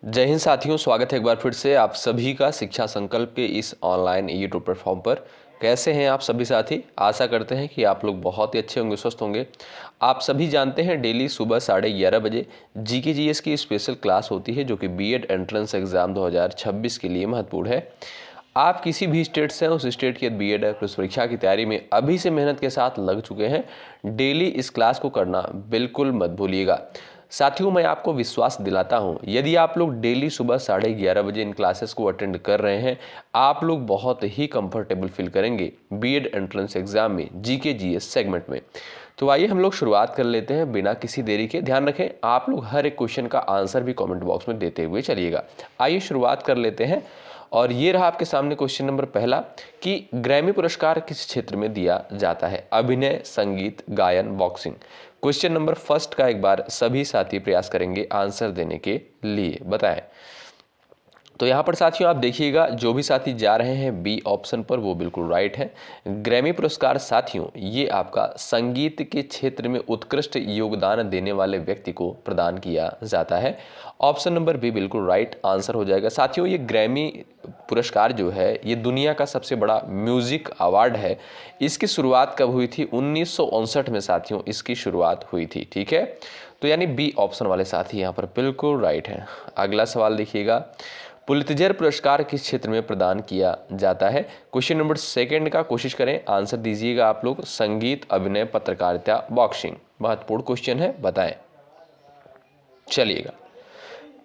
जय हिंद साथियों, स्वागत है एक बार फिर से आप सभी का शिक्षा संकल्प के इस ऑनलाइन यूट्यूब प्लेटफॉर्म पर। कैसे हैं आप सभी साथी? आशा करते हैं कि आप लोग बहुत ही अच्छे होंगे, स्वस्थ होंगे। आप सभी जानते हैं डेली सुबह 11:30 बजे जीके जीएस की स्पेशल क्लास होती है जो कि बीएड एंट्रेंस एग्जाम 2026 के लिए महत्वपूर्ण है। आप किसी भी स्टेट से हैं, उस स्टेट की बीएड प्लस परीक्षा की तैयारी में अभी से मेहनत के साथ लग चुके हैं, डेली इस क्लास को करना बिल्कुल मत भूलिएगा। साथियों, मैं आपको विश्वास दिलाता हूं, यदि आप लोग डेली सुबह 11:30 बजे इन क्लासेस को अटेंड कर रहे हैं, आप लोग बहुत ही कंफर्टेबल फील करेंगे बीएड एंट्रेंस एग्जाम में जीके जीएस सेगमेंट में। तो आइए हम लोग शुरुआत कर लेते हैं बिना किसी देरी के। ध्यान रखें, आप लोग हर एक क्वेश्चन का आंसर भी कमेंट बॉक्स में देते हुए चलिएगा। आइए शुरुआत कर लेते हैं। और ये रहा आपके सामने क्वेश्चन नंबर पहला कि ग्रैमी पुरस्कार किस क्षेत्र में दिया जाता है? अभिनय, संगीत, गायन, बॉक्सिंग। क्वेश्चन नंबर फर्स्ट का एक बार सभी साथी प्रयास करेंगे आंसर देने के लिए। बताएं। तो यहाँ पर साथियों आप देखिएगा, जो भी साथी जा रहे हैं बी ऑप्शन पर वो बिल्कुल राइट है। ग्रैमी पुरस्कार साथियों ये आपका संगीत के क्षेत्र में उत्कृष्ट योगदान देने वाले व्यक्ति को प्रदान किया जाता है। ऑप्शन नंबर बी बिल्कुल राइट आंसर हो जाएगा। साथियों ये ग्रैमी पुरस्कार जो है ये दुनिया का सबसे बड़ा म्यूजिक अवार्ड है। इसकी शुरुआत कब हुई थी? 1959 में साथियों इसकी शुरुआत हुई थी। ठीक है, तो यानी बी ऑप्शन वाले साथी यहाँ पर बिल्कुल राइट है। अगला सवाल देखिएगा, पुलित्जर पुरस्कार किस क्षेत्र में प्रदान किया जाता है? क्वेश्चन नंबर सेकंड का कोशिश करें आंसर दीजिएगा आप लोग। संगीत, अभिनय, पत्रकारिता, बॉक्सिंग। महत्वपूर्ण क्वेश्चन है, बताएं। चलिएगा,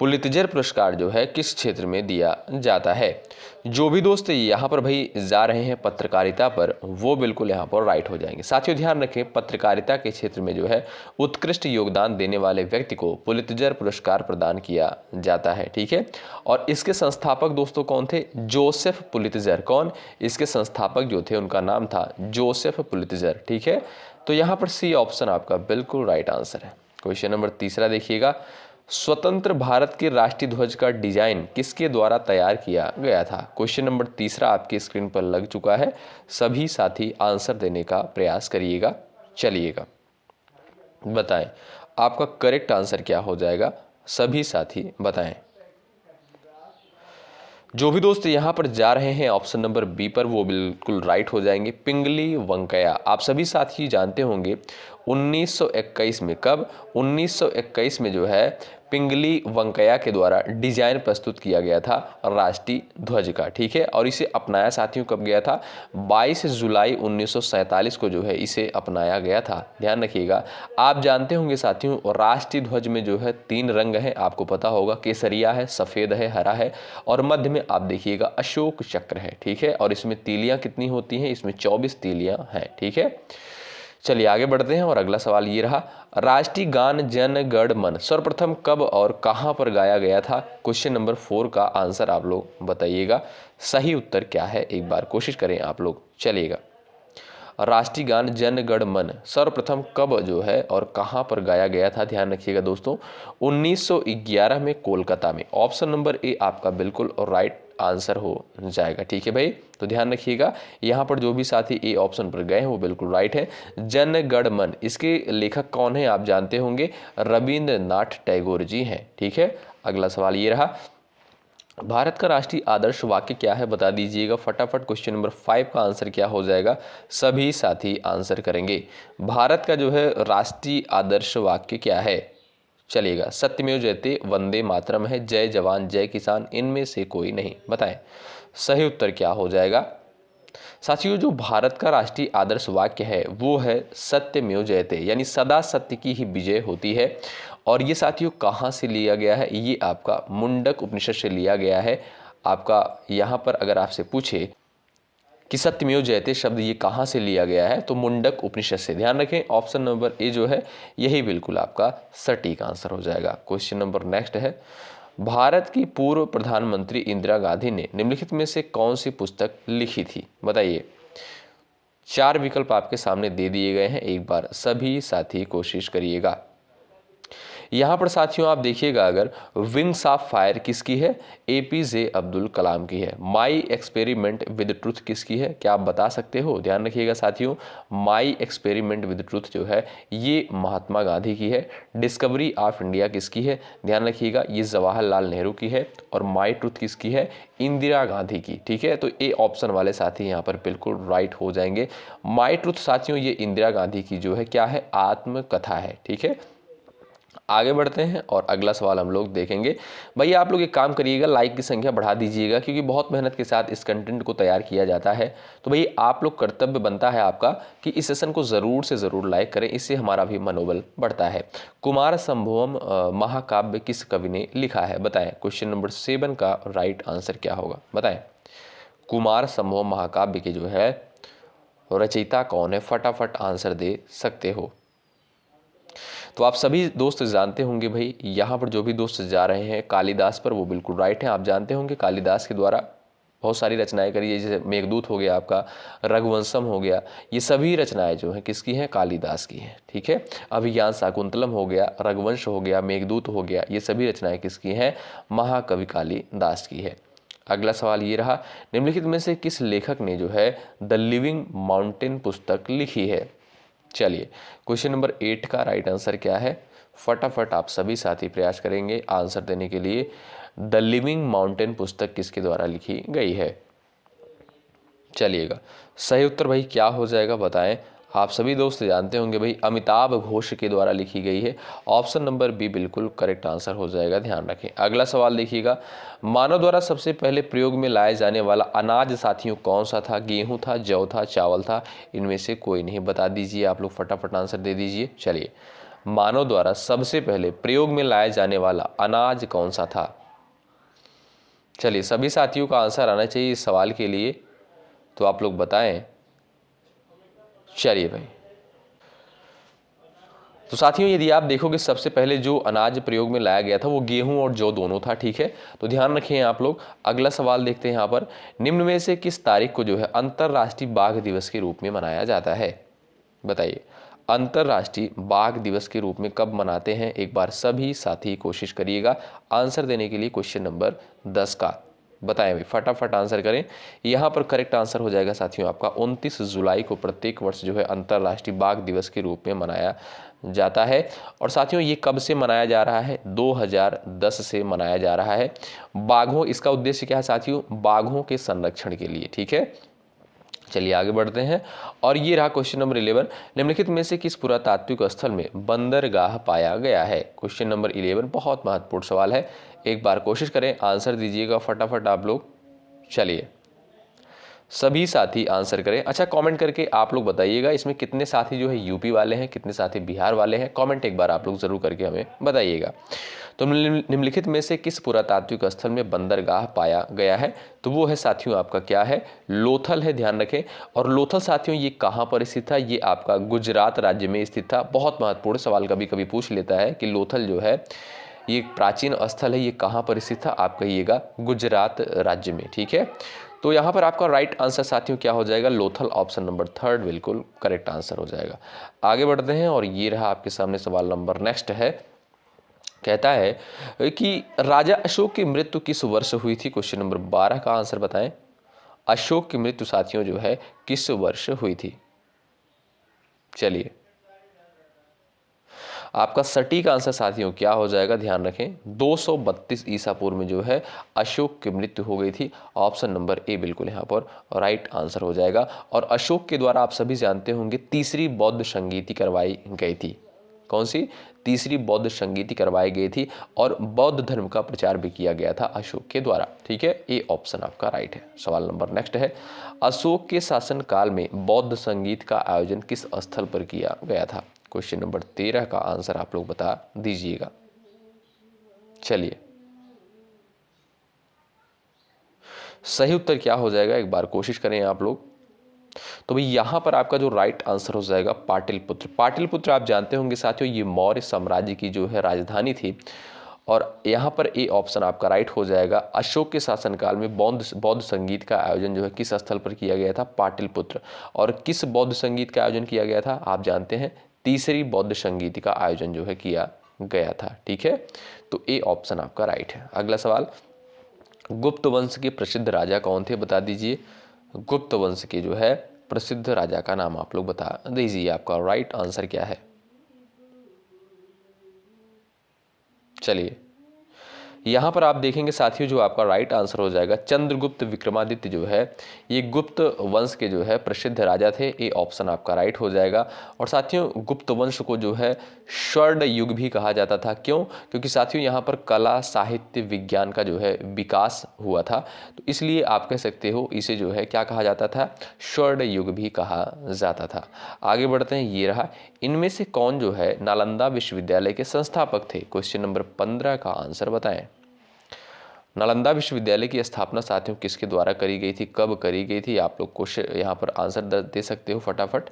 पुलित्जर पुरस्कार जो है किस क्षेत्र में दिया जाता है? जो भी दोस्त यहाँ पर भाई जा रहे हैं पत्रकारिता पर, वो बिल्कुल यहाँ पर राइट हो जाएंगे। साथियों ध्यान रखें, पत्रकारिता के क्षेत्र में जो है उत्कृष्ट योगदान देने वाले व्यक्ति को पुलित्जर पुरस्कार प्रदान किया जाता है। ठीक है, और इसके संस्थापक दोस्तों कौन थे? Joseph Pulitzer. कौन? इसके संस्थापक जो थे उनका नाम था जोसेफ पुलित्जर। ठीक है, तो यहाँ पर सी ऑप्शन आपका बिल्कुल राइट आंसर है। क्वेश्चन नंबर तीसरा देखिएगा, स्वतंत्र भारत के राष्ट्रीय ध्वज का डिजाइन किसके द्वारा तैयार किया गया था? क्वेश्चन नंबर तीसरा आपकी स्क्रीन पर लग चुका है। सभी साथी आंसर देने का प्रयास करिएगा। चलिएगा, बताएं आपका करेक्ट आंसर क्या हो जाएगा? सभी साथी बताएं। जो भी दोस्त यहाँ पर जा रहे हैं ऑप्शन नंबर बी पर वो बिल्कुल राइट हो जाएंगे। पिंगली वेंकैया। आप सभी साथी जानते होंगे 1921 में, कब? 1921 में जो है पिंगली वेंकैया के द्वारा डिजाइन प्रस्तुत किया गया था राष्ट्रीय ध्वज का। ठीक है, और इसे अपनाया साथियों कब गया था? 22 जुलाई 1947 को जो है इसे अपनाया गया था। ध्यान रखिएगा। आप जानते होंगे साथियों राष्ट्रीय ध्वज में जो है 3 रंग है, आपको पता होगा, केसरिया है, सफ़ेद है, हरा है, और मध्य में आप देखिएगा अशोक चक्र है। ठीक है, और इसमें तीलियां कितनी होती हैं? इसमें 24 तीलियां हैं। ठीक है, चलिए आगे बढ़ते हैं। और अगला सवाल ये रहा, राष्ट्रीय गान जन गण मन सर्वप्रथम कब और कहां पर गाया गया था? क्वेश्चन नंबर 4 का आंसर आप लोग बताइएगा। सही उत्तर क्या है एक बार कोशिश करें आप लोग। चलिएगा, राष्ट्रीय गान जन गण मन सर्वप्रथम कब जो है और कहां पर गाया गया था? ध्यान रखिएगा दोस्तों, 1911 में कोलकाता में। ऑप्शन नंबर ए आपका बिल्कुल राइट आंसर हो जाएगा। ठीक है भाई, तो ध्यान रखिएगा यहाँ पर जो भी साथी ए ऑप्शन पर गए हैं वो बिल्कुल राइट है। जन गण मन, इसके लेखक कौन है? आप जानते होंगे रविंद्रनाथ टैगोर जी हैं। ठीक है, अगला सवाल ये रहा, भारत का राष्ट्रीय आदर्श वाक्य क्या है? बता दीजिएगा फटाफट। क्वेश्चन नंबर 5 का आंसर क्या हो जाएगा? सभी साथी आंसर करेंगे। भारत का जो है राष्ट्रीय आदर्श वाक्य क्या है? चलिएगा, सत्यमेव जयते, वंदे मातरम है, जय जवान जय किसान, इनमें से कोई नहीं। बताएं सही उत्तर क्या हो जाएगा? साथियों जो भारत का राष्ट्रीय आदर्श वाक्य है वो है सत्यमेव जयते, यानी सदा सत्य की ही विजय होती है। और ये साथियों कहाँ से लिया गया है? ये आपका मुंडक उपनिषद से लिया गया है। आपका यहाँ पर अगर आपसे पूछे कि सत्यमेव जयते शब्द ये कहाँ से लिया गया है, तो मुंडक उपनिषद से। ध्यान रखें, ऑप्शन नंबर ए जो है यही बिल्कुल आपका सटीक आंसर हो जाएगा। क्वेश्चन नंबर नेक्स्ट है, भारत की पूर्व प्रधानमंत्री इंदिरा गांधी ने निम्नलिखित में से कौन सी पुस्तक लिखी थी? बताइए। 4 विकल्प आपके सामने दे दिए गए हैं, एक बार सभी साथी कोशिश करिएगा। यहाँ पर साथियों आप देखिएगा, अगर विंग्स ऑफ फायर किसकी है, एपीजे अब्दुल कलाम की है। माई एक्सपेरिमेंट विद ट्रुथ किसकी है, क्या आप बता सकते हो? ध्यान रखिएगा साथियों, माई एक्सपेरिमेंट विद ट्रुथ जो है ये महात्मा गांधी की है। डिस्कवरी ऑफ इंडिया किसकी है, ध्यान रखिएगा, ये जवाहरलाल नेहरू की है। और माई ट्रुथ किसकी है, इंदिरा गांधी की। ठीक है, तो ए ऑप्शन वाले साथी यहाँ पर बिल्कुल राइट हो जाएंगे। माई ट्रुथ साथियों ये इंदिरा गांधी की जो है क्या है, आत्मकथा है। ठीक है, आगे बढ़ते हैं और अगला सवाल हम लोग देखेंगे। भैया आप लोग एक काम करिएगा, लाइक की संख्या बढ़ा दीजिएगा, क्योंकि बहुत मेहनत के साथ इस कंटेंट को तैयार किया जाता है। तो भैया आप लोग कर्तव्य बनता है आपका कि इस सेशन को ज़रूर से ज़रूर लाइक करें, इससे हमारा भी मनोबल बढ़ता है। कुमार संभवम महाकाव्य किस कवि ने लिखा है, बताएं। क्वेश्चन नंबर 7 का राइट आंसर क्या होगा, बताएं। कुमार संभवम महाकाव्य के जो है रचयिता कौन है, फटाफट आंसर दे सकते हो। तो आप सभी दोस्त जानते होंगे भाई, यहाँ पर जो भी दोस्त जा रहे हैं कालिदास पर, वो बिल्कुल राइट है। आप जानते होंगे कालिदास के द्वारा बहुत सारी रचनाएं करी है, जैसे मेघदूत हो गया आपका, रघुवंशम हो गया, ये सभी रचनाएं जो हैं किसकी हैं, कालिदास की हैं। ठीक है, अभिज्ञान शाकुंतलम हो गया, रघुवंश हो गया, मेघदूत हो गया, ये सभी रचनाएं किसकी हैं, महाकवि कालिदास की है। अगला सवाल ये रहा, निम्नलिखित में से किस लेखक ने जो है द लिविंग माउंटेन पुस्तक लिखी है। चलिए, क्वेश्चन नंबर 8 का राइट आंसर क्या है, फटाफट आप सभी साथी प्रयास करेंगे आंसर देने के लिए। द लिविंग माउंटेन पुस्तक किसके द्वारा लिखी गई है। चलिएगा, सही उत्तर भाई क्या हो जाएगा, बताएं। आप सभी दोस्त जानते होंगे भाई, अमिताभ घोष के द्वारा लिखी गई है। ऑप्शन नंबर बी बिल्कुल करेक्ट आंसर हो जाएगा, ध्यान रखें। अगला सवाल देखिएगा, मानव द्वारा सबसे पहले प्रयोग में लाया जाने वाला अनाज साथियों कौन सा था, गेहूं था, जौ था, चावल था, इनमें से कोई नहीं, बता दीजिए आप लोग, फटाफट आंसर दे दीजिए। चलिए, मानव द्वारा सबसे पहले प्रयोग में लाया जाने वाला अनाज कौन सा था। चलिए, सभी साथियों का आंसर आना चाहिए इस सवाल के लिए, तो आप लोग बताएं। चलिए भाई, तो साथियों यदि आप देखोगे सबसे पहले जो अनाज प्रयोग में लाया गया था वो गेहूं और जौ दोनों था। ठीक है, तो ध्यान रखें आप लोग। अगला सवाल देखते हैं यहाँ पर, निम्न में से किस तारीख को जो है अंतर्राष्ट्रीय बाघ दिवस के रूप में मनाया जाता है, बताइए। अंतर्राष्ट्रीय बाघ दिवस के रूप में कब मनाते हैं, एक बार सभी साथी कोशिश करिएगा आंसर देने के लिए। क्वेश्चन नंबर 10 का बताएं भाई, फटाफट आंसर करें। यहाँ पर करेक्ट आंसर हो जाएगा साथियों आपका 29 जुलाई को प्रत्येक वर्ष जो है अंतर्राष्ट्रीय बाघ दिवस के रूप में मनाया जाता है। और साथियों ये कब से मनाया जा रहा है, 2010 से मनाया जा रहा है। बाघों, इसका उद्देश्य क्या है साथियों, बाघों के संरक्षण के लिए। ठीक है, चलिए आगे बढ़ते हैं। और ये रहा क्वेश्चन नंबर 11, निम्नलिखित में से किस पुरातात्विक स्थल में बंदरगाह पाया गया है। क्वेश्चन नंबर 11 बहुत महत्वपूर्ण सवाल है, एक बार कोशिश करें आंसर दीजिएगा फटाफट आप लोग। चलिए, सभी साथी आंसर करें। अच्छा, कमेंट करके आप लोग बताइएगा इसमें कितने साथी जो है यूपी वाले हैं, कितने साथी बिहार वाले हैं, कमेंट एक बार आप लोग जरूर करके हमें बताइएगा। तो निम्नलिखित में से किस पुरातात्विक स्थल में बंदरगाह पाया गया है, तो वो है साथियों आपका क्या है, लोथल है, ध्यान रखें। और लोथल साथियों ये कहाँ पर स्थित था, ये आपका गुजरात राज्य में स्थित था। बहुत महत्वपूर्ण सवाल कभी कभी पूछ लेता है कि लोथल जो है ये प्राचीन स्थल है, ये कहाँ पर स्थित था, आप कहिएगा गुजरात राज्य में। ठीक है, तो यहाँ पर आपका राइट आंसर साथियों क्या हो जाएगा, लोथल, ऑप्शन नंबर 3 बिल्कुल करेक्ट आंसर हो जाएगा। आगे बढ़ते हैं और ये रहा आपके सामने सवाल नंबर नेक्स्ट है, कहता है कि राजा अशोक की मृत्यु किस वर्ष हुई थी। क्वेश्चन नंबर 12 का आंसर बताएं, अशोक की मृत्यु साथियों जो है किस वर्ष हुई थी। चलिए, आपका सटीक आंसर साथियों क्या हो जाएगा, ध्यान रखें, 232 ईसा पूर्व में जो है अशोक की मृत्यु हो गई थी। ऑप्शन नंबर ए बिल्कुल यहाँ पर राइट आंसर हो जाएगा। और अशोक के द्वारा आप सभी जानते होंगे तीसरी बौद्ध संगीति करवाई गई थी। कौन सी, तीसरी बौद्ध संगीति करवाई गई थी और बौद्ध धर्म का प्रचार भी किया गया था अशोक के द्वारा। ठीक है, ए ऑप्शन आपका राइट है। सवाल नंबर नेक्स्ट है, अशोक के शासन काल में बौद्ध संगीत का आयोजन किस स्थल पर किया गया था। क्वेश्चन नंबर 13 का आंसर आप लोग बता दीजिएगा। चलिए, सही उत्तर क्या हो जाएगा, एक बार कोशिश करें आप लोग। तो भाई यहाँ पर आपका जो राइट आंसर हो जाएगा पाटलिपुत्र। पाटलिपुत्र आप जानते होंगे साथियों ये मौर्य साम्राज्य की जो है राजधानी थी। और यहाँ पर ए ऑप्शन आपका राइट हो जाएगा। अशोक के शासनकाल में बौद्ध संगीत का आयोजन जो है किस स्थल पर किया गया था, पाटलिपुत्र। और किस बौद्ध संगीत का आयोजन किया गया था, आप जानते हैं तीसरी बौद्ध संगीत का आयोजन जो है किया गया था। ठीक है, तो ए ऑप्शन आपका राइट है। अगला सवाल, गुप्त वंश के प्रसिद्ध राजा कौन थे, बता दीजिए। गुप्त वंश के जो है प्रसिद्ध राजा का नाम आप लोग बता दीजिए। आपका राइट आंसर क्या है? चलिए, यहाँ पर आप देखेंगे साथियों, जो आपका राइट आंसर हो जाएगा चंद्रगुप्त विक्रमादित्य जो है, ये गुप्त वंश के जो है प्रसिद्ध राजा थे। ए ऑप्शन आपका राइट हो जाएगा। और साथियों, गुप्त वंश को जो है स्वर्ण युग भी कहा जाता था। क्यों? क्योंकि साथियों यहाँ पर कला, साहित्य, विज्ञान का जो है विकास हुआ था, तो इसलिए आप कह सकते हो इसे जो है क्या कहा जाता था, स्वर्ण युग भी कहा जाता था। आगे बढ़ते हैं, ये रहा, इनमें से कौन जो है नालंदा विश्वविद्यालय के संस्थापक थे? क्वेश्चन नंबर 15 का आंसर बताएं। नालंदा विश्वविद्यालय की स्थापना साथियों किसके द्वारा करी गई थी, कब करी गई थी? आप लोग क्वेश्चन यहाँ पर आंसर दे सकते हो फटाफट।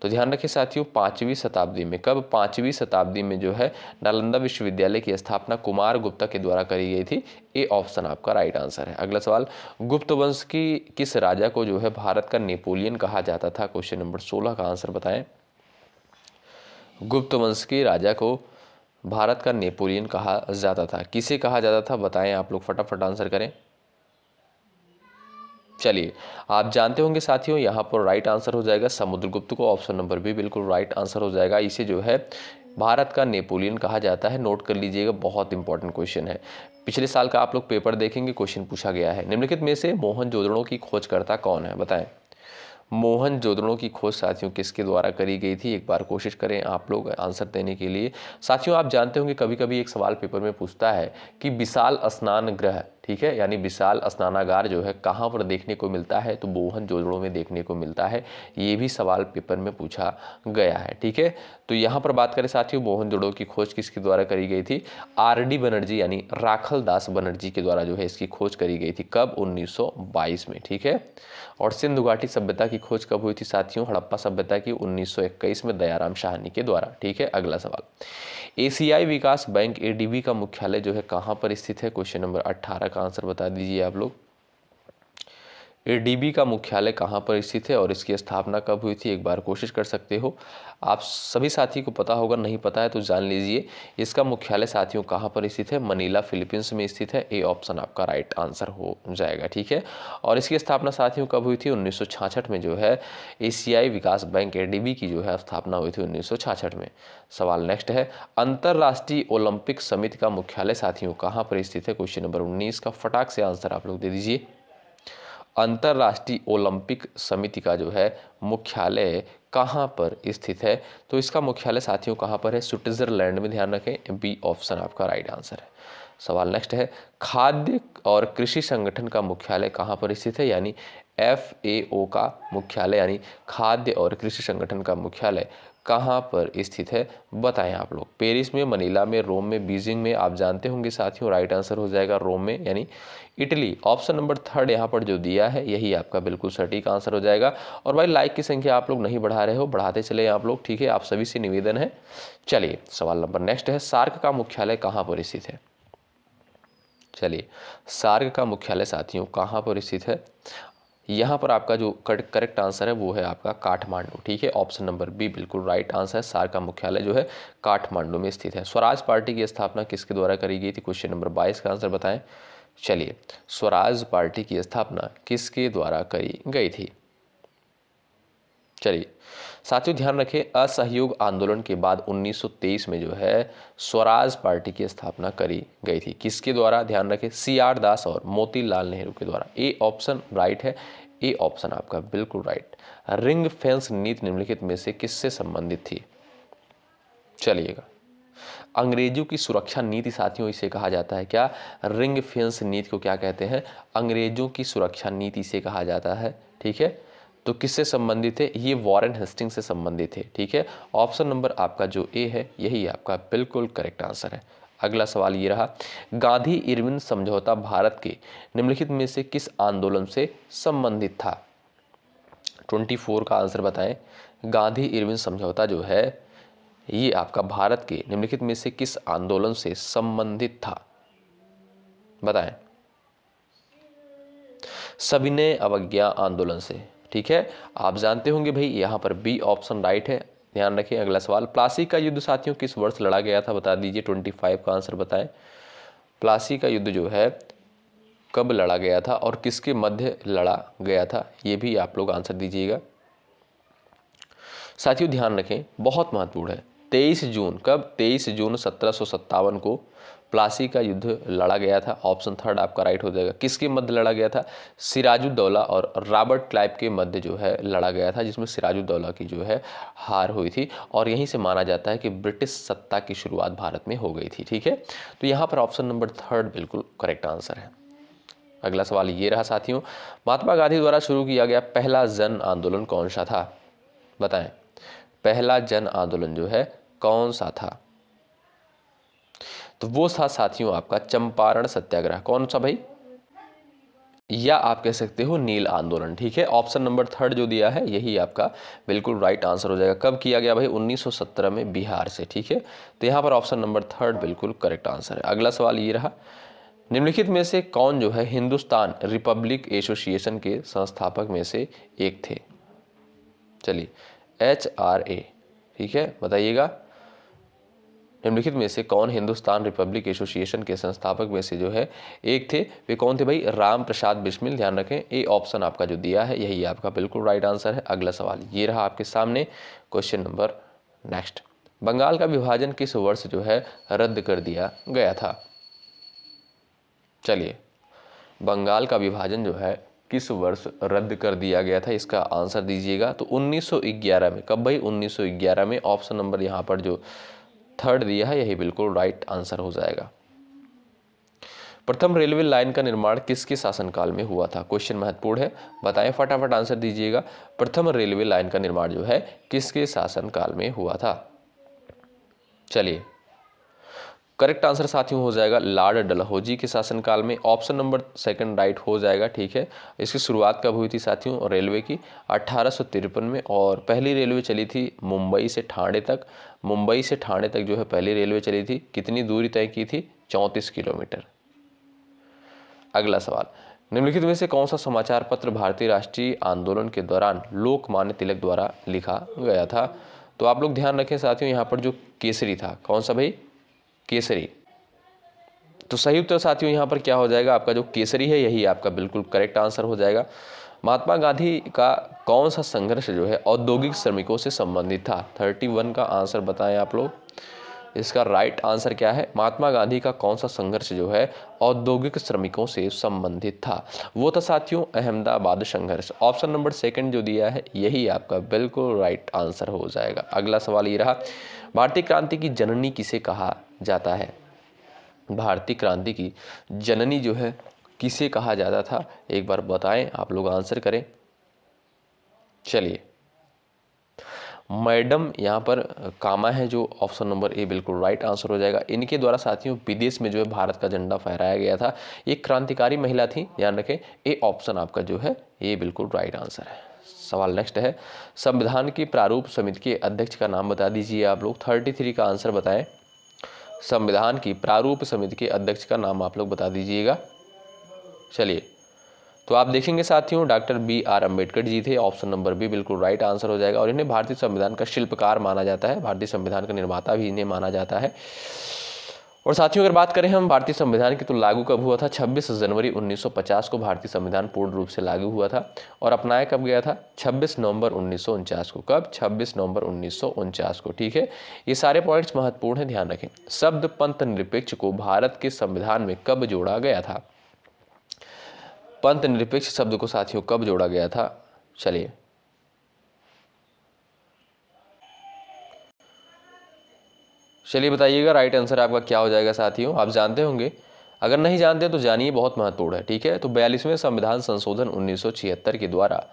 तो ध्यान रखिए साथियों, 5वीं शताब्दी में। कब? 5वीं शताब्दी में जो है नालंदा विश्वविद्यालय की स्थापना कुमार गुप्ता के द्वारा करी गई थी। ए ऑप्शन आपका राइट आंसर है। अगला सवाल, गुप्त वंश की किस राजा को जो है भारत का नेपोलियन कहा जाता था? क्वेश्चन नंबर 16 का आंसर बताएं। गुप्त वंश के राजा को भारत का नेपोलियन कहा जाता था। किसे कहा जाता था बताएं, आप लोग फटाफट आंसर करें। चलिए, आप जानते होंगे साथियों, यहाँ पर राइट आंसर हो जाएगा समुद्रगुप्त को। ऑप्शन नंबर बी बिल्कुल राइट आंसर हो जाएगा। इसे जो है भारत का नेपोलियन कहा जाता है। नोट कर लीजिएगा, बहुत इंपॉर्टेंट क्वेश्चन है। पिछले साल का आप लोग पेपर देखेंगे, क्वेश्चन पूछा गया है। निम्नलिखित में से मोहनजोदड़ो की खोजकर्ता कौन है, बताएं। मोहनजोदड़ो की खोज साथियों किसके द्वारा करी गई थी? एक बार कोशिश करें आप लोग आंसर देने के लिए। साथियों, आप जानते होंगे कभी कभी एक सवाल पेपर में पूछता है कि विशाल स्नान गृह, ठीक है, यानी विशाल स्नानागार जो है कहाँ पर देखने को मिलता है? तो मोहनजोदड़ो में देखने को मिलता है। ये भी सवाल पेपर में पूछा गया है। ठीक है, तो यहाँ पर बात करें साथियों, मोहनजोदड़ो की खोज किसके द्वारा करी गई थी? आर.डी. बनर्जी यानी राखल दास बनर्जी के द्वारा जो है इसकी खोज करी गई थी। कब? 1922 में। ठीक है, और सिंधु घाटी सभ्यता की खोज कब हुई थी साथियों? हड़प्पा सभ्यता की 1921 में दयाराम साहनी के द्वारा। ठीक है, अगला सवाल, एशियाई विकास बैंक एडीबी का मुख्यालय जो है कहाँ पर स्थित है? क्वेश्चन नंबर 18 का आंसर बता दीजिए आप लोग। एडीबी का मुख्यालय कहाँ पर स्थित है और इसकी स्थापना कब हुई थी? एक बार कोशिश कर सकते हो। आप सभी साथी को पता होगा, नहीं पता है तो जान लीजिए। इसका मुख्यालय साथियों कहाँ पर स्थित है? मनीला, फिलीपींस में स्थित है। ए ऑप्शन आपका राइट आंसर हो जाएगा। ठीक है, और इसकी स्थापना साथियों कब हुई थी? 1966 में जो है एशियाई विकास बैंक एडीबी की जो है स्थापना हुई थी 1966 में। सवाल नेक्स्ट है, अंतर्राष्ट्रीय ओलंपिक समिति का मुख्यालय साथियों कहाँ पर स्थित है? क्वेश्चन नंबर 19 का फटाक से आंसर आप लोग दे दीजिए। अंतर्राष्ट्रीय ओलंपिक समिति का जो है मुख्यालय कहाँ पर स्थित है? तो इसका मुख्यालय साथियों कहाँ पर है? स्विट्जरलैंड में। ध्यान रखें, बी ऑप्शन आपका राइट आंसर है। सवाल नेक्स्ट है, खाद्य और कृषि संगठन का मुख्यालय कहाँ पर स्थित है? यानी FAO का मुख्यालय यानी खाद्य और कृषि संगठन का मुख्यालय कहाँ पर स्थित है? बताएं आप लोग। पेरिस में, मनीला में, रोम में, बीजिंग में। आप जानते होंगे साथियों, राइट आंसर हो जाएगा रोम में यानी इटली। ऑप्शन नंबर 3 यहाँ पर जो दिया है यही आपका बिल्कुल सटीक आंसर हो जाएगा। और भाई लाइक की संख्या आप लोग नहीं बढ़ा रहे हो, बढ़ाते चले आप लोग। ठीक है, आप सभी से निवेदन है। चलिए, सवाल नंबर नेक्स्ट है, सार्क का मुख्यालय कहाँ पर स्थित है? चलिए, सार्क का मुख्यालय साथियों कहाँ पर स्थित है? यहाँ पर आपका जो करेक्ट आंसर है वो है आपका काठमांडू। ठीक है, ऑप्शन नंबर बी बिल्कुल राइट आंसर है। सार्क का मुख्यालय जो है काठमांडू में स्थित है। स्वराज पार्टी की स्थापना किसके द्वारा करी गई थी? क्वेश्चन नंबर 22 का आंसर बताएं। चलिए, स्वराज पार्टी की स्थापना किसके द्वारा करी गई थी? चलिए साथियों, ध्यान रखें, असहयोग आंदोलन के बाद 1923 में जो है स्वराज पार्टी की स्थापना करी गई थी। किसके द्वारा? ध्यान रखें, CR दास और मोतीलाल नेहरू के द्वारा। ए ऑप्शन राइट है। ए ऑप्शन आपका बिल्कुल राइट। रिंग फेंस नीति निम्नलिखित में से किससे संबंधित थी? चलिएगा, अंग्रेजों की सुरक्षा नीति साथियों इसे कहा जाता है क्या? रिंग फेंस नीति को क्या कहते हैं? अंग्रेजों की सुरक्षा नीति से कहा जाता है। ठीक है, तो किससे संबंधित है? ये वॉरेन हेस्टिंग से संबंधित है। ठीक है, ऑप्शन नंबर आपका जो ए है यही आपका बिल्कुल करेक्ट आंसर है। अगला सवाल ये रहा, गांधी इरविन समझौता भारत के निम्नलिखित में से किस आंदोलन से संबंधित था? 24 का आंसर बताएं। गांधी इरविन समझौता जो है ये आपका भारत के निम्नलिखित में से किस आंदोलन से संबंधित था? बताएं। सविनय अवज्ञा आंदोलन से। ठीक है, आप जानते होंगे भाई यहाँ पर बी ऑप्शन राइट है। ध्यान रखें। अगला सवाल, प्लासी का युद्ध साथियों किस वर्ष लड़ा गया था, बता दीजिए। 25 का आंसर बताएं। प्लासी का युद्ध जो है कब लड़ा गया था और किसके मध्य लड़ा गया था, ये भी आप लोग आंसर दीजिएगा। साथियों ध्यान रखें, बहुत महत्वपूर्ण है। 23 जून, कब? 23 जून 1757 को प्लासी का युद्ध लड़ा गया था। ऑप्शन थर्ड आपका राइट हो जाएगा। किसके मध्य लड़ा गया था? सिराजुद्दौला और रॉबर्ट क्लाइव के मध्य जो है लड़ा गया था, जिसमें सिराजुद्दौला की जो है हार हुई थी और यहीं से माना जाता है कि ब्रिटिश सत्ता की शुरुआत भारत में हो गई थी। ठीक है, तो यहाँ पर ऑप्शन नंबर थर्ड बिल्कुल करेक्ट आंसर है। अगला सवाल ये रहा साथियों, महात्मा गांधी द्वारा शुरू किया गया पहला जन आंदोलन कौन सा था, बताएं। पहला जन आंदोलन जो है कौन सा था? तो वो था साथियों आपका चंपारण सत्याग्रह। कौन सा भाई? या आप कह सकते हो नील आंदोलन। ठीक है, ऑप्शन नंबर थर्ड जो दिया है यही आपका बिल्कुल राइट आंसर हो जाएगा। कब किया गया भाई? 1917 में बिहार से। ठीक है, तो यहाँ पर ऑप्शन नंबर थर्ड बिल्कुल करेक्ट आंसर है। अगला सवाल ये रहा, निम्नलिखित में से कौन जो है हिंदुस्तान रिपब्लिक एसोसिएशन के संस्थापक में से एक थे? चलिए, HRA। ठीक है, बताइएगा निम्नलिखित में से कौन हिंदुस्तान रिपब्लिक एसोसिएशन के संस्थापक में से जो है एक थे? वे कौन थे भाई? राम प्रसाद बिस्मिल। ध्यान रखें, ए ऑप्शन आपका जो दिया है यही आपका बिल्कुल राइट आंसर है। अगला सवाल ये रहा आपके सामने, क्वेश्चन नंबर नेक्स्ट, बंगाल का विभाजन किस वर्ष जो है रद्द कर दिया गया था? चलिए, बंगाल का विभाजन जो है किस वर्ष रद्द कर दिया गया था, इसका आंसर दीजिएगा। तो 1911 में। कब भाई? 1911 में। ऑप्शन नंबर यहाँ पर जो थर्ड दिया है यही बिल्कुल राइट आंसर हो जाएगा। प्रथम रेलवे लाइन का निर्माण किसके शासनकाल में हुआ था? क्वेश्चन महत्वपूर्ण है, बताएं, फटाफट आंसर दीजिएगा। प्रथम रेलवे लाइन का निर्माण जो है किसके शासनकाल में हुआ था? चलिए, करेक्ट आंसर साथियों हो जाएगा लॉर्ड डलहौजी के शासनकाल में। ऑप्शन नंबर सेकंड राइट हो जाएगा। ठीक है, इसकी शुरुआत कब हुई थी साथियों रेलवे की? 1853 में, और पहली रेलवे चली थी मुंबई से ठाणे तक। मुंबई से ठाणे तक जो है पहली रेलवे चली थी। कितनी दूरी तय की थी? 34 किलोमीटर। अगला सवाल, निम्नलिखित में से कौन सा समाचार पत्र भारतीय राष्ट्रीय आंदोलन के दौरान लोकमान्य तिलक द्वारा लिखा गया था? तो आप लोग ध्यान रखें साथियों, यहाँ पर जो केसरी था, कौन सा भाई? केसरी। तो सही उत्तर साथियों यहाँ पर क्या हो जाएगा? आपका जो केसरी है यही आपका बिल्कुल करेक्ट आंसर हो जाएगा। महात्मा गांधी का कौन सा संघर्ष जो है औद्योगिक श्रमिकों से संबंधित था? 31 का आंसर बताएं आप लोग। इसका राइट आंसर क्या है? महात्मा गांधी का कौन सा संघर्ष जो है औद्योगिक श्रमिकों से संबंधित था? वो था साथियों अहमदाबाद संघर्ष। ऑप्शन नंबर सेकंड जो दिया है यही आपका बिल्कुल राइट आंसर हो जाएगा। अगला सवाल ये रहा, भारतीय क्रांति की जननी किसे कहा जाता है? भारतीय क्रांति की जननी जो है किसे कहा जाता था, एक बार बताएं, आप लोग आंसर करें। चलिए, मैडम यहाँ पर कामा है, जो ऑप्शन नंबर ए बिल्कुल राइट आंसर हो जाएगा। इनके द्वारा साथियों विदेश में जो है भारत का झंडा फहराया गया था। एक क्रांतिकारी महिला थी, ध्यान रखें। ए ऑप्शन आपका जो है ये बिल्कुल राइट आंसर है। सवाल नेक्स्ट है, संविधान की प्रारूप समिति के अध्यक्ष का नाम बता दीजिए आप लोग। 33 का आंसर बताएं। संविधान की प्रारूप समिति के अध्यक्ष का नाम आप लोग बता दीजिएगा। चलिए, तो आप देखेंगे साथियों डॉक्टर BR अम्बेडकर जी थे। ऑप्शन नंबर बी बिल्कुल राइट आंसर हो जाएगा। और इन्हें भारतीय संविधान का शिल्पकार माना जाता है, भारतीय संविधान का निर्माता भी इन्हें माना जाता है। और साथियों अगर बात करें हम भारतीय संविधान की, तो लागू कब हुआ था? 26 जनवरी 1950 को भारतीय संविधान पूर्ण रूप से लागू हुआ था। और अपनाया कब गया था? 26 नवंबर 1949 को। कब? 26 नवंबर 1949 को। ठीक है, ये सारे पॉइंट्स महत्वपूर्ण है, ध्यान रखें। शब्द पंथ निरपेक्ष को भारत के संविधान में कब जोड़ा गया था? पंथ निरपेक्ष शब्द को साथियों कब जोड़ा गया था? चलिए, बताइएगा राइट आंसर आपका क्या हो जाएगा साथियों। आप जानते होंगे, अगर नहीं जानते तो जानिए, बहुत महत्वपूर्ण है। ठीक है, तो 42वें संविधान संशोधन 1976 के द्वारा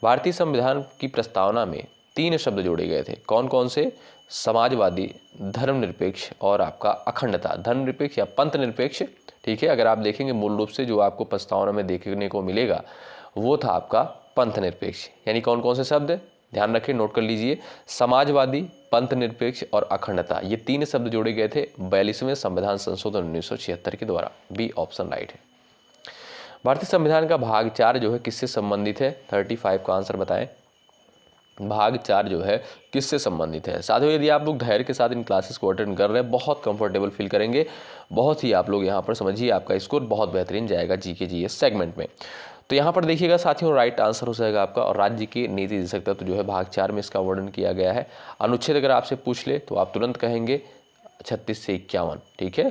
भारतीय संविधान की प्रस्तावना में 3 शब्द जोड़े गए थे। कौन कौन से? समाजवादी, धर्मनिरपेक्ष और आपका अखंडता। धर्मनिरपेक्ष या पंथ निरपेक्ष। ठीक है, अगर आप देखेंगे मूल रूप से जो आपको प्रस्तावना में देखने को मिलेगा वो था आपका पंथ निरपेक्ष। यानी कौन कौन से शब्द? ध्यान रखें, नोट कर लीजिए। समाजवादी, पंथ निरपेक्ष और अखंडता, ये 3 शब्द जोड़े गए थे 42वें संविधान संशोधन 1976 के द्वारा। बी ऑप्शन राइट है। भारतीय संविधान का भाग 4 जो है किससे संबंधित है? 35 का आंसर बताएं। भाग 4 जो है किससे संबंधित है। साथियों, यदि आप लोग धैर्य के साथ इन क्लासेस को अटेंड कर रहे हैं, बहुत कंफर्टेबल फील करेंगे, बहुत ही आप लोग यहाँ पर समझिए आपका स्कोर बहुत बेहतरीन जाएगा जीके जीएस सेगमेंट में। तो यहाँ पर देखिएगा साथियों, राइट आंसर हो जाएगा आपका और राज्य की नीति दे सकता है, तो जो है भाग 4 में इसका वर्णन किया गया है। अनुच्छेद अगर आपसे पूछ ले तो आप तुरंत कहेंगे 36 से 51, ठीक है।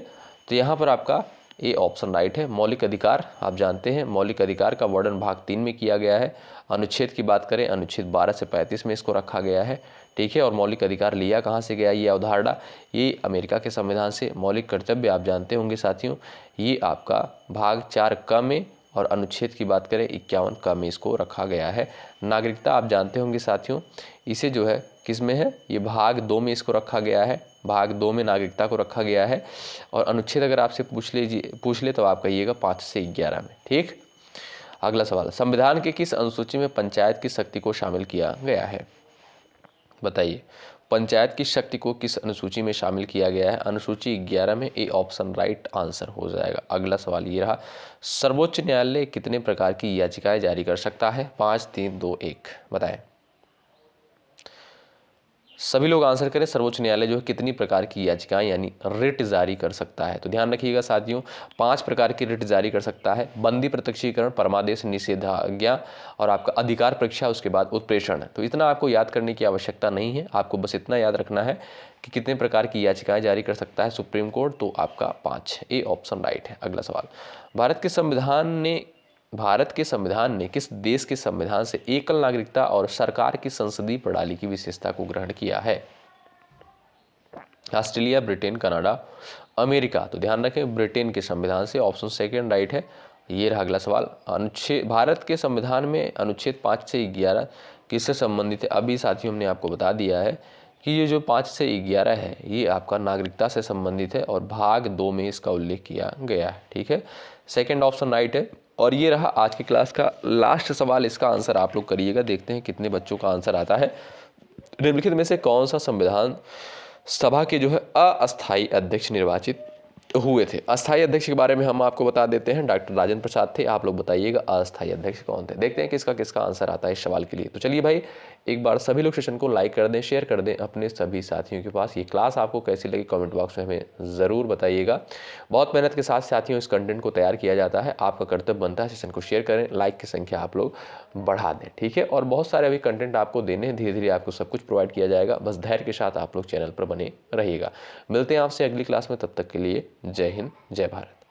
तो यहाँ पर आपका ए ऑप्शन राइट है। मौलिक अधिकार आप जानते हैं, मौलिक अधिकार का वर्णन भाग 3 में किया गया है। अनुच्छेद की बात करें, अनुच्छेद 12 से 35 में इसको रखा गया है, ठीक है। और मौलिक अधिकार लिया कहाँ से गया ये अवधारणा, ये अमेरिका के संविधान से। मौलिक कर्तव्य आप जानते होंगे साथियों, ये आपका भाग 4 क में, और अनुच्छेद की बात करें 51 क में इसको रखा गया है। नागरिकता आप जानते होंगे साथियों, इसे जो है किस में है, ये भाग 2 में इसको रखा गया है, भाग 2 में नागरिकता को रखा गया है। और अनुच्छेद अगर आपसे पूछ ले तो आप कहिएगा 5 से 11 में, ठीक। अगला सवाल, संविधान के किस अनुसूची में पंचायत की शक्ति को शामिल किया गया है। बताइए, पंचायत की शक्ति को किस अनुसूची में शामिल किया गया है। अनुसूची 11 में, ए ऑप्शन राइट आंसर हो जाएगा। अगला सवाल ये रहा, सर्वोच्च न्यायालय कितने प्रकार की याचिकाएं जारी कर सकता है। 5 3 2 1 बताएं। सभी लोग आंसर करें, सर्वोच्च न्यायालय जो है कितनी प्रकार की याचिकाएं यानी रिट जारी कर सकता है। तो ध्यान रखिएगा साथियों, 5 प्रकार की रिट जारी कर सकता है। बंदी प्रत्यक्षीकरण, परमादेश, निषेधाज्ञा और आपका अधिकार परीक्षा, उसके बाद उत्प्रेषण। तो इतना आपको याद करने की आवश्यकता नहीं है, आपको बस इतना याद रखना है कि कितने प्रकार की याचिकाएं जारी कर सकता है सुप्रीम कोर्ट। तो आपका 5, ए ऑप्शन राइट है। अगला सवाल, भारत के संविधान ने किस देश के संविधान से एकल नागरिकता और सरकार की संसदीय प्रणाली की विशेषता को ग्रहण किया है। Australia, Britain, Canada, America. तो ध्यान रखें, ब्रिटेन के संविधान से, ऑप्शन सेकंड राइट है। ये रहा अगला सवाल, भारत के संविधान में अनुच्छेद 5 से 11 किससे संबंधित है। अभी साथियों हमने आपको बता दिया है कि ये जो 5 से 11 है ये आपका नागरिकता से संबंधित है और भाग 2 में इसका उल्लेख किया गया है, ठीक है। सेकंड ऑप्शन राइट है। और ये रहा आज की क्लास का लास्ट सवाल, इसका आंसर आप लोग करिएगा, देखते हैं कितने बच्चों का आंसर आता है। निम्नलिखित में से कौन सा संविधान सभा के जो है अस्थायी अध्यक्ष निर्वाचित हुए थे। अस्थायी अध्यक्ष के बारे में हम आपको बता देते हैं, डॉक्टर राजेंद्र प्रसाद थे। आप लोग बताइएगा अस्थायी अध्यक्ष कौन थे। देखते हैं किसका किसका आंसर आता है इस सवाल के लिए। तो चलिए भाई, एक बार सभी लोग सेशन को लाइक कर दें, शेयर कर दें अपने सभी साथियों के पास। ये क्लास आपको कैसी लगी कमेंट बॉक्स में हमें ज़रूर बताइएगा। बहुत मेहनत के साथ साथियों इस कंटेंट को तैयार किया जाता है, आपका कर्तव्य बनता है सेशन को शेयर करें, लाइक की संख्या आप लोग बढ़ा दें, ठीक है। और बहुत सारे अभी कंटेंट आपको देने हैं, धीरे धीरे आपको सब कुछ प्रोवाइड किया जाएगा, बस धैर्य के साथ आप लोग चैनल पर बने रहिएगा। मिलते हैं आपसे अगली क्लास में, तब तक के लिए जय हिंद, जय भारत।